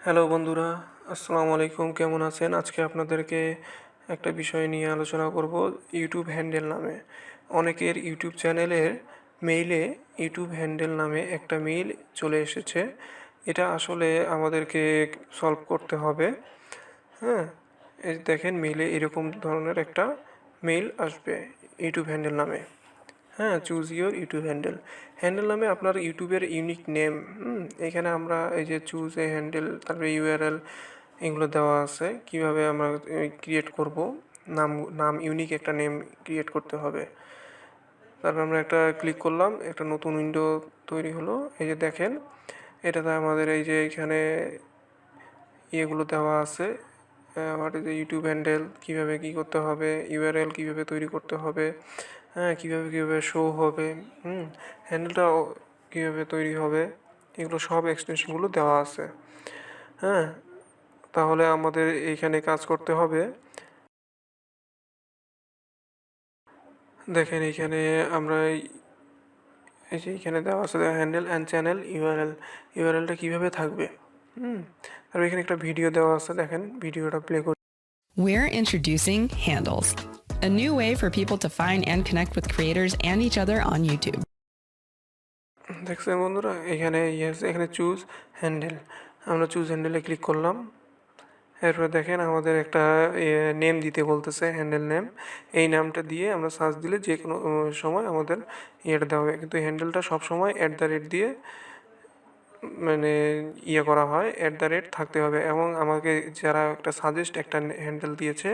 Hello বন্ধুরা, আসসালামু আলাইকুম। কেমন আছেন? আজকে আপনাদেরকে একটা বিষয় নিয়ে আলোচনা করব, ইউটিউব হ্যান্ডেল নামে। অনেকের ইউটিউব চ্যানেলের মেইলে ইউটিউব হ্যান্ডেল নামে একটা মেইল চলে এসেছে। এটা আসলে আমাদেরকে সলভ করতে হবে। হ্যাঁ, এই দেখেন মেইলে এরকম ধরনের একটা মেইল আসবে ইউটিউব হ্যান্ডেল নামে। হ্যাঁ, choose your YouTube handle. Handle নামে আপনার ইউটিউবের ইউনিক নেম। এখানে আমরা এই যে চুজ এ হ্যান্ডেল, তারপরে ইউআরএল, এগুলো দেওয়া আছে। কিভাবে আমরা ক্রিয়েট করব, নাম নাম ইউনিক একটা নেম ক্রিয়েট করতে হবে। তারপর আমরা একটা ক্লিক করলাম, একটা নতুন উইন্ডো তৈরি হলো। এই যে দেখেন, এটাতে আমাদের এই যে এখানে ইয়েগুলো দেওয়া আছে। হোয়াট ইজ ইউটিউব হ্যান্ডেল, কীভাবে কী করতে হবে, ইউআরএল কীভাবে তৈরি করতে হবে, হ্যাঁ, কীভাবে শো হবে, হ্যান্ডেলটা কীভাবে তৈরি হবে, এগুলো সব এক্সটেনশনগুলো দেওয়া আছে। হ্যাঁ, তাহলে আমাদের এইখানে কাজ করতে হবে। দেখেন এইখানে আমরা এই যে এখানে দেওয়া আছে হ্যান্ডেল অ্যান্ড চ্যানেল ইউআরএল। ইউআরএলটা কীভাবে থাকবে, আর এখানে একটা ভিডিও দেওয়া আছে, দেখেন ভিডিওটা প্লে করি। We're introducing Handles, a new way for people to find and connect with creators and each other on YouTube. দেখছেন বন্ধুরা, এখানে চুজ হ্যান্ডেল, আমরা চুজ হ্যান্ডেলে ক্লিক করলাম। এরপর দেখেন আমাদের একটা নেম দিতে বলতেছে, হ্যান্ডেল নেম। এই নামটা দিয়ে আমরা সার্চ দিলে যে কোনো সময় আমাদের ইয়েটা দেওয়া হবে, কিন্তু হ্যান্ডেলটা সবসময় @ দিয়ে মানে করা হয়, @ থাকতে হবে। এবং আমাকে যারা একটা সাজেস্ট একটা হ্যান্ডেল দিয়েছে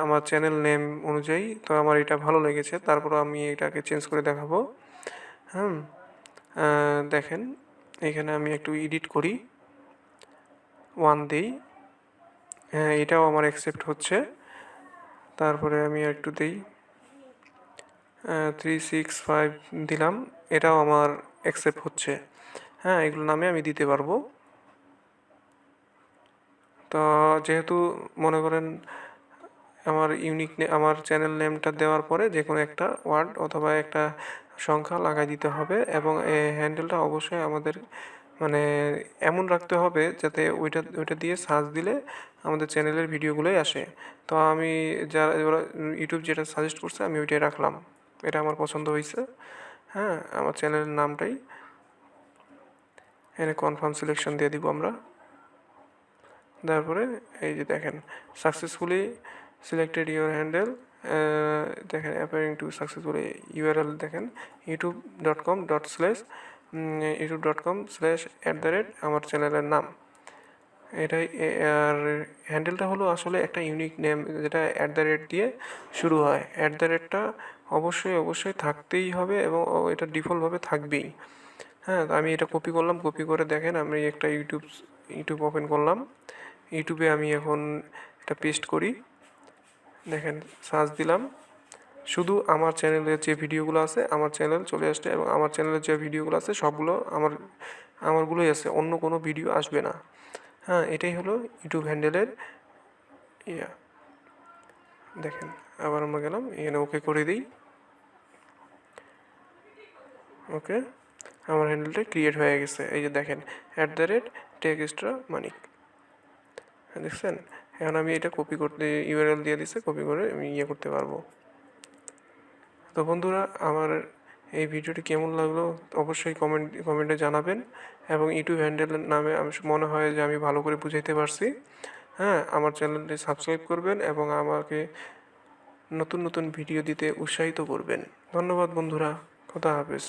আমার চ্যানেল নেম অনুযায়ী, তো আমার এটা ভালো লেগেছে, তারপর আমি এটাকে চেঞ্জ করে দেখাবো। দেখেন এখানে আমি একটু এডিট করি, 1 দিই। হ্যাঁ, এটাও আমার অ্যাকসেপ্ট হচ্ছে। তারপরে আমি একটু দিই 365 দিলাম, এটাও আমার অ্যাকসেপ্ট হচ্ছে। হ্যাঁ, এগুলো নামে আমি দিতে পারবো। তো যেহেতু মনে করেন আমার চ্যানেল নেমটা দেওয়ার পরে যে কোনো একটা ওয়ার্ড অথবা একটা সংখ্যা লাগাই দিতে হবে, এবং এই হ্যান্ডেলটা অবশ্যই আমাদের মানে এমন রাখতে হবে যাতে ওইটা দিয়ে সার্চ দিলে আমাদের চ্যানেলের ভিডিওগুলোই আসে। তো আমি ওরা ইউটিউব যেটা সাজেস্ট করছে আমি ওইটাই রাখলাম, এটা আমার পছন্দ হয়েছে। হ্যাঁ, আমার চ্যানেলের নামটাই এখানে কনফার্ম সিলেকশন দিয়ে দিব আমরা। তারপরে এই যে দেখেন সাকসেসফুলি সিলেক্টেড ইউর হ্যান্ডেল, দেখেন অ্যাপিয়ারিং টু সাকসেসফুলি ইউআরএল, দেখেন youtube.com/youtube.com/@ আমার চ্যানেলের নাম এটাই। আর হ্যান্ডেলটা হলো আসলে একটা ইউনিক নেম, যেটা @ দিয়ে শুরু হয়। টা অবশ্যই থাকতেই হবে, এবং এটা ডিফল্টভাবে থাকবেই। হ্যাঁ, আমি এটা কপি করলাম, কপি করে দেখেন আমি একটা ইউটিউব ওপেন করলাম। ইউটিউবে আমি এখন এটা পেস্ট করি, দেখেন সার্চ দিলাম, শুধু আমার চ্যানেলের যে ভিডিওগুলো আছে আমার চ্যানেল চলে আসছে, এবং আমার চ্যানেলের যে ভিডিওগুলো আছে সবগুলো আমারগুলোই আছে, অন্য কোনো ভিডিও আসবে না। হ্যাঁ, এটাই হলো ইউটিউব হ্যান্ডেলের ইয়া। দেখেন আবার আমরা গেলাম, এখানে ওকে করে দিই। ওকে, আমার হ্যান্ডেলটা ক্রিয়েট হয়ে গেছে। এই যে দেখেন @টেক_মানিক, দেখছেন। এখন আমি এটা কপি করতে ইউআরএল দিয়ে দিচ্ছে, কপি করে আমি করতে পারবো। তো বন্ধুরা, আমার এই ভিডিওটি কেমন লাগলো অবশ্যই কমেন্টে জানাবেন, এবং ইউটিউব হ্যান্ডেল নামে আমি মনে হয় যে আমি ভালো করে বুঝাইতে পারছি। হ্যাঁ, আমার চ্যানেলটি সাবস্ক্রাইব করবেন এবং আমাকে নতুন ভিডিও দিতে উৎসাহিত করবেন। ধন্যবাদ বন্ধুরা, খোদা হাফেজ।